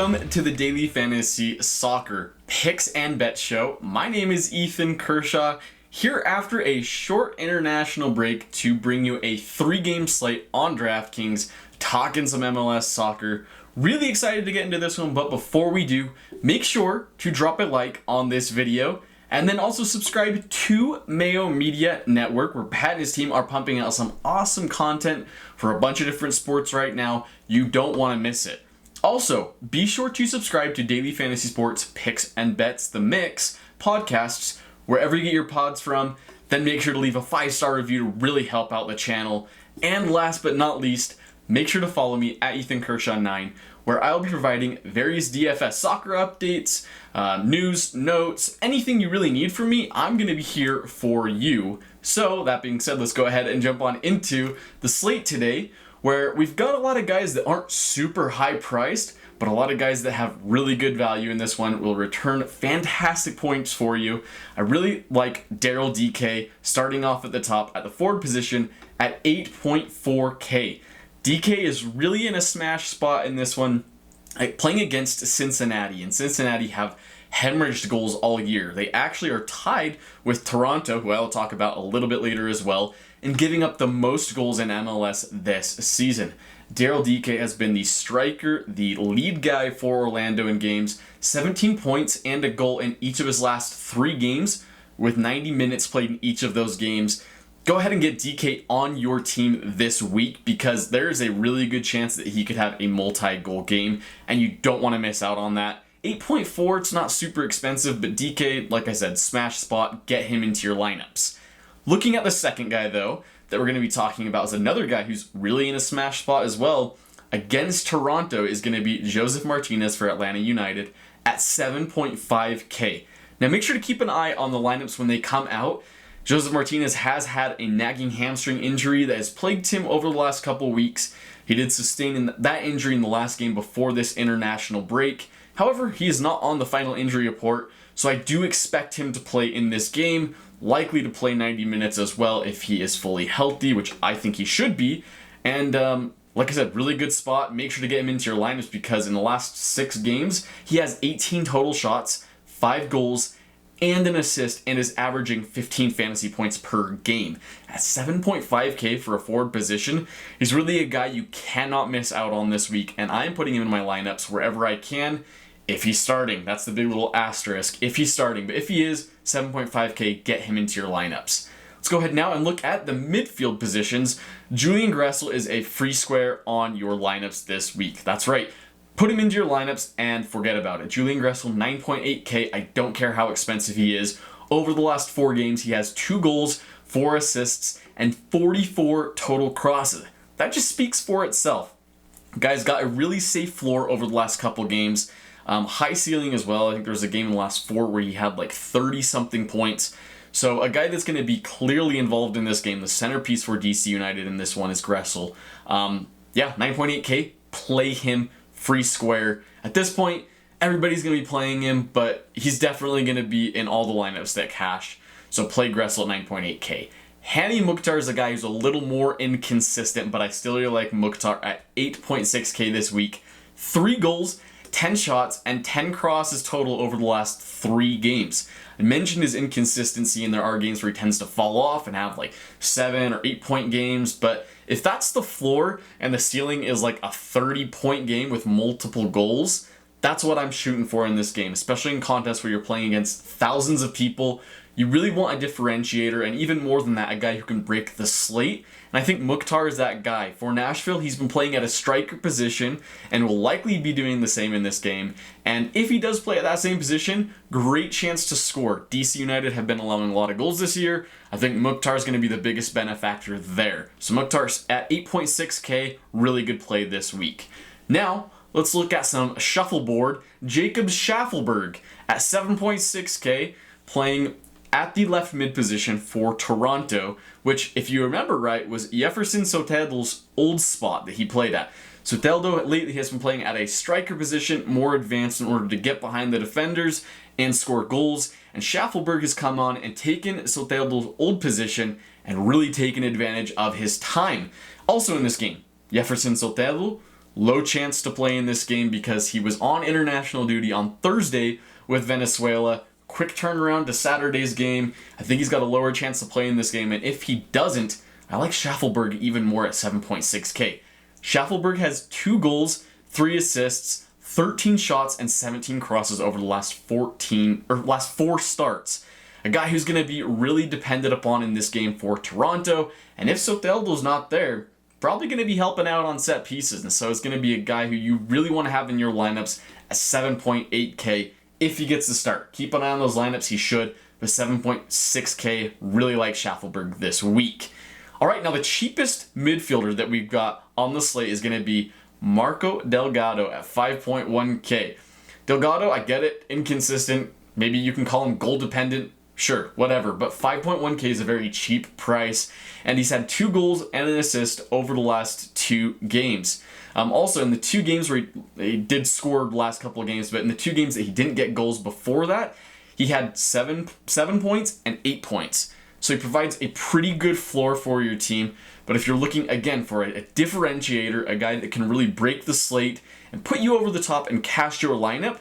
Welcome to the Daily Fantasy Soccer Picks and Bets Show. My name is Ethan Kershaw, here after a short international break to bring you a 3-game slate on DraftKings, talking some MLS soccer. Really excited to get into this one, but before we do, make sure to drop a like on this video. And then also subscribe to Mayo Media Network, where Pat and his team are pumping out some awesome content for a bunch of different sports right now. You don't want to miss it. Also, be sure to subscribe to Daily Fantasy Sports Picks and Bets, the Mix podcasts, wherever you get your pods from. Then make sure to leave a 5-star review to really help out the channel. And last but not least, make sure to follow me at Ethan Kershaw 9, where I'll be providing various DFS soccer updates, news, notes, anything you really need from me. I'm going to be here for you. So that being said, let's go ahead and jump on into the slate today, where we've got a lot of guys that aren't super high priced, but a lot of guys that have really good value in this one will return fantastic points for you. I really like Daryl DK starting off at the top at the forward position at 8.4K. DK is really in a smash spot in this one, playing against Cincinnati, and Cincinnati have hemorrhaged goals all year. They actually are tied with Toronto, who I'll talk about a little bit later as well, in giving up the most goals in MLS this season. Daryl DK has been the striker, the lead guy for Orlando in games, 17 points and a goal in each of his last 3 games, with 90 minutes played in each of those games. Go ahead and get DK on your team this week, because there is a really good chance that he could have a multi-goal game, and you don't want to miss out on that. 8.4, it's not super expensive, but DK, like I said, smash spot, get him into your lineups. Looking at the second guy, though, that we're going to be talking about is another guy who's really in a smash spot as well. Against Toronto is going to be Josef Martinez for Atlanta United at 7.5K. Now make sure to keep an eye on the lineups when they come out. Josef Martinez has had a nagging hamstring injury that has plagued him over the last couple weeks. He did sustain that injury in the last game before this international break. However, he is not on the final injury report, so I do expect him to play in this game, likely to play 90 minutes as well if he is fully healthy, which I think he should be. And like I said, really good spot. Make sure to get him into your lineups, because in the last 6 games, he has 18 total shots, 5 goals, and an assist, and is averaging 15 fantasy points per game. At 7.5K for a forward position, he's really a guy you cannot miss out on this week, and I'm putting him in my lineups wherever I can. If he's starting, that's the big little asterisk, if he's starting. But if he is, 7.5K, get him into your lineups. Let's go ahead now and look at the midfield positions. Julian Gressel is a free square on your lineups this week. That's right. Put him into your lineups and forget about it. Julian Gressel, 9.8K. I don't care how expensive he is. Over the last 4 games, he has 2 goals, 4 assists, and 44 total crosses. That just speaks for itself. Guy's got a really safe floor over the last couple games. High ceiling as well. I think there was a game in the last 4 where he had like 30-something points. So a guy that's going to be clearly involved in this game. The centerpiece for DC United in this one is Gressel. 9.8K. Play him free square. At this point, everybody's going to be playing him, but he's definitely going to be in all the lineups that cash. So play Gressel at 9.8K. Hani Mukhtar is a guy who's a little more inconsistent, but I still really like Mukhtar at 8.6K this week. 3 goals, 10 shots, and 10 crosses total over the last 3 games. I mentioned his inconsistency, and there are games where he tends to fall off and have like 7 or 8 point games, but if that's the floor and the ceiling is like a 30-point game with multiple goals, that's what I'm shooting for in this game, especially in contests where you're playing against thousands of people. You really want a differentiator, and even more than that, a guy who can break the slate. And I think Mukhtar is that guy. For Nashville, he's been playing at a striker position and will likely be doing the same in this game. And if he does play at that same position, great chance to score. DC United have been allowing a lot of goals this year. I think Mukhtar is going to be the biggest benefactor there. So Mukhtar's at 8.6K, really good play this week. Now, let's look at some shuffleboard. Jacob Schaffelberg at 7.6K, playing at the left mid position for Toronto, which, if you remember right, was Jefferson Soteldo's old spot that he played at. Soteldo lately has been playing at a striker position, more advanced in order to get behind the defenders and score goals, and Schaffelberg has come on and taken Soteldo's old position and really taken advantage of his time. Also in this game, Jefferson Soteldo low chance to play in this game because he was on international duty on Thursday with Venezuela. Quick turnaround to Saturday's game. I think he's got a lower chance to play in this game, and if he doesn't, I like Schaffelberg even more at 7.6K. Schaffelberg has 2 goals, 3 assists, 13 shots, and 17 crosses over the last 4 starts. A guy who's going to be really depended upon in this game for Toronto, and if Soteldo's not there, probably going to be helping out on set pieces, and so it's going to be a guy who you really want to have in your lineups at 7.8K if he gets the start. Keep an eye on those lineups, he should, but 7.6K, really like Schaffelberg this week. All right, now the cheapest midfielder that we've got on the slate is going to be Marco Delgado at 5.1K. Delgado, I get it, inconsistent. Maybe you can call him goal dependent. Sure, whatever. But 5.1K is a very cheap price. And he's had 2 goals and an assist over the last 2 games. Also, in the 2 games where he did score the last couple of games, but in the 2 games that he didn't get goals before that, he had 7 points and 8 points. So he provides a pretty good floor for your team. But if you're looking, again, for a differentiator, a guy that can really break the slate and put you over the top and cash your lineup,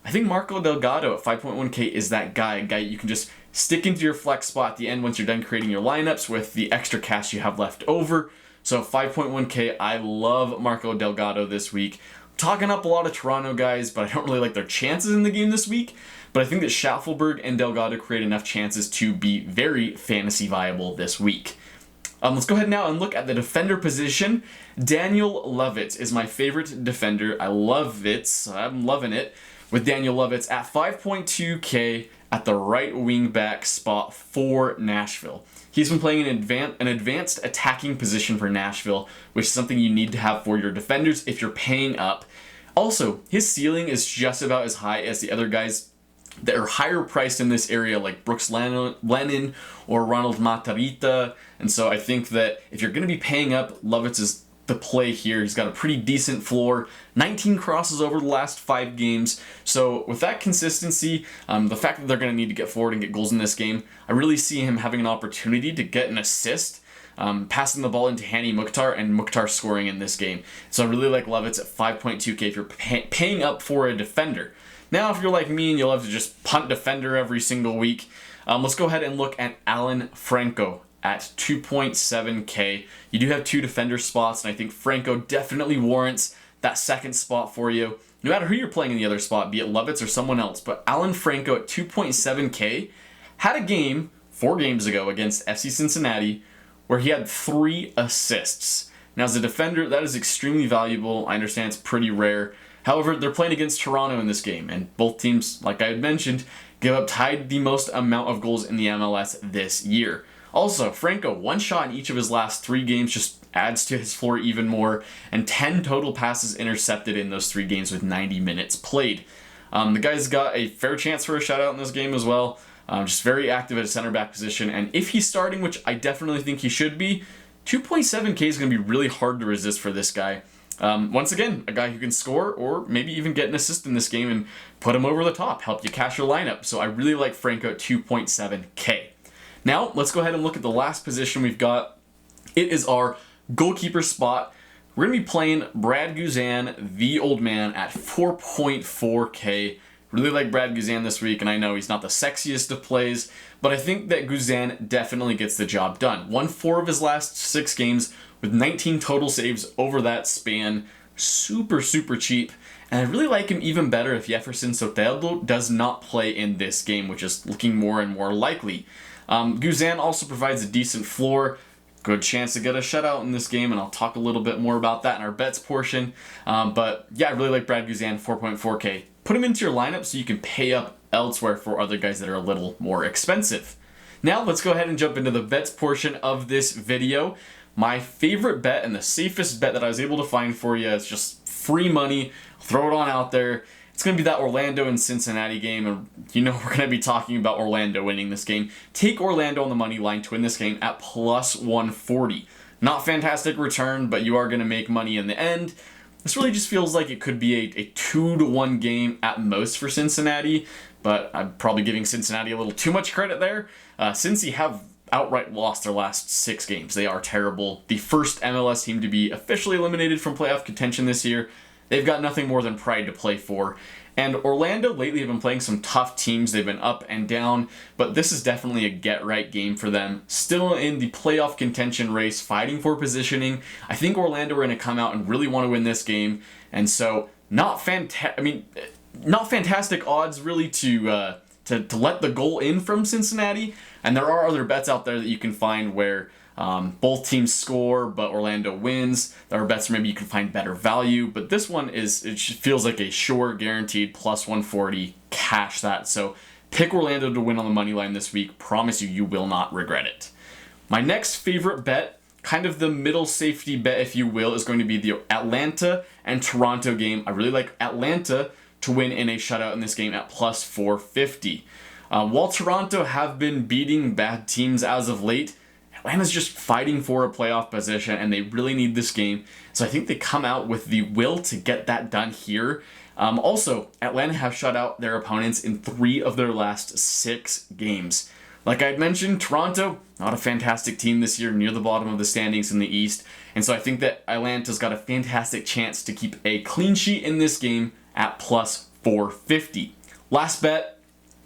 I think Marco Delgado at 5.1K is that guy. A guy you can just stick into your flex spot at the end once you're done creating your lineups with the extra cash you have left over. So 5.1K, I love Marco Delgado this week. I'm talking up a lot of Toronto guys, but I don't really like their chances in the game this week. But I think that Schaffelberg and Delgado create enough chances to be very fantasy viable this week. Let's go ahead now and look at the defender position. Daniel Lovitz is my favorite defender. I love it. I'm loving it with Daniel Lovitz at 5.2K at the right wing back spot for Nashville. He's been playing an advanced attacking position for Nashville, which is something you need to have for your defenders if you're paying up. Also, his ceiling is just about as high as the other guys that are higher priced in this area, like Brooks Lennon or Ronald Matarrita. And so I think that if you're going to be paying up, Lovitz is the play here. He's got a pretty decent floor, 19 crosses over the last 5 games. So with that consistency, the fact that they're going to need to get forward and get goals in this game, I really see him having an opportunity to get an assist, passing the ball into Hani Mukhtar and Mukhtar scoring in this game. So I really like Lovitz at 5.2K if you're paying up for a defender. Now, if you're like me and you love to just punt defender every single week, let's go ahead and look at Alan Franco at 2.7K. You do have 2 defender spots, and I think Franco definitely warrants that second spot for you, no matter who you're playing in the other spot, be it Lovitz or someone else. But Alan Franco at 2.7K had a game 4 games ago against FC Cincinnati where he had 3 assists. Now, as a defender, that is extremely valuable. I understand it's pretty rare. However, they're playing against Toronto in this game, and both teams, like I had mentioned, tied the most amount of goals in the MLS this year. Also, Franco, 1 shot in each of his last 3 games, just adds to his floor even more, and 10 total passes intercepted in those 3 games with 90 minutes played. The guy's got a fair chance for a shutout in this game as well, just very active at a center back position, and if he's starting, which I definitely think he should be, 2.7K is going to be really hard to resist for this guy. Once again, a guy who can score or maybe even get an assist in this game and put him over the top, help you cash your lineup. So I really like Franco at 2.7K. Now, let's go ahead and look at the last position we've got. It is our goalkeeper spot. We're going to be playing Brad Guzan, the old man, at 4.4K. Really like Brad Guzan this week, and I know he's not the sexiest of plays, but I think that Guzan definitely gets the job done. Won 4 of his last 6 games with 19 total saves over that span. Super, super cheap. And I really like him even better if Jefferson Soteldo does not play in this game, which is looking more and more likely. Guzan also provides a decent floor. Good chance to get a shutout in this game, and I'll talk a little bit more about that in our bets portion. But yeah, I really like Brad Guzan, 4.4K. Put him into your lineup so you can pay up elsewhere for other guys that are a little more expensive. Now let's go ahead and jump into the bets portion of this video. My favorite bet and the safest bet that I was able to find for you is just free money. Throw it on out there. It's going to be that Orlando and Cincinnati game, and you know we're going to be talking about Orlando winning this game. Take Orlando on the money line to win this game at plus 140. Not fantastic return, but you are going to make money in the end. This really just feels like it could be a 2-1 game at most for Cincinnati, but I'm probably giving Cincinnati a little too much credit there. Cincy have outright lost their last 6 games. They are terrible. The first MLS team to be officially eliminated from playoff contention this year. They've got nothing more than pride to play for. And Orlando lately have been playing some tough teams. They've been up and down, but this is definitely a get-right game for them. Still in the playoff contention race, fighting for positioning. I think Orlando are going to come out and really want to win this game, and so not fantastic odds really to let the goal in from Cincinnati. And there are other bets out there that you can find where both teams score, but Orlando wins. There are bets where maybe you can find better value, but this one it just feels like a sure guaranteed plus 140. Cash that. So pick Orlando to win on the money line this week. Promise you, you will not regret it. My next favorite bet, kind of the middle safety bet, if you will, is going to be the Atlanta and Toronto game. I really like Atlanta to win in a shutout in this game at plus 450. While Toronto have been beating bad teams as of late, Atlanta's just fighting for a playoff position, and they really need this game. So I think they come out with the will to get that done here. Also, Atlanta have shut out their opponents in 3 of their last 6 games. Like I had mentioned, Toronto, not a fantastic team this year, near the bottom of the standings in the East. And so I think that Atlanta's got a fantastic chance to keep a clean sheet in this game at plus 450. Last bet,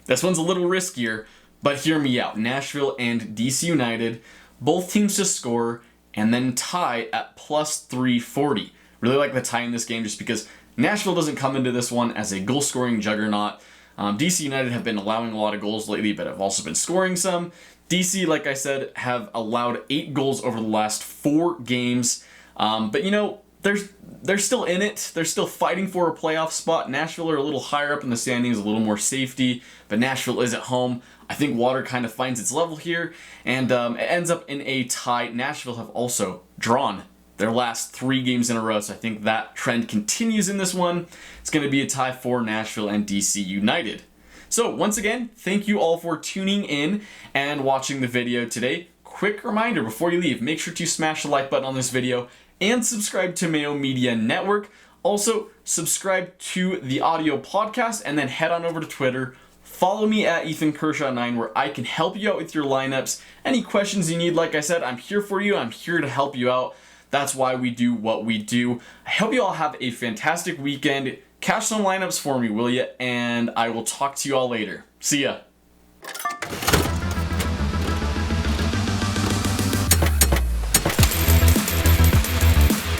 this one's a little riskier, but hear me out. Nashville and DC United, both teams to score and then tie at plus 340. Really like the tie in this game just because Nashville doesn't come into this one as a goal-scoring juggernaut. DC United have been allowing a lot of goals lately, but have also been scoring some. DC, like I said, have allowed 8 goals over the last 4 games. But you know, they're still in it. They're still fighting for a playoff spot. Nashville are a little higher up in the standings, a little more safety, but Nashville is at home. I think water kind of finds its level here, and it ends up in a tie. Nashville have also drawn their last 3 games in a row, so I think that trend continues in this one. It's going to be a tie for Nashville and DC United. So once again, thank you all for tuning in and watching the video today. Quick reminder before you leave, make sure to smash the like button on this video and subscribe to Mayo Media Network. Also, subscribe to the audio podcast and then head on over to Twitter. Follow me at Ethan Kershaw 9 where I can help you out with your lineups. Any questions you need, like I said, I'm here for you. I'm here to help you out. That's why we do what we do. I hope you all have a fantastic weekend. Cash some lineups for me, will you? And I will talk to you all later. See ya.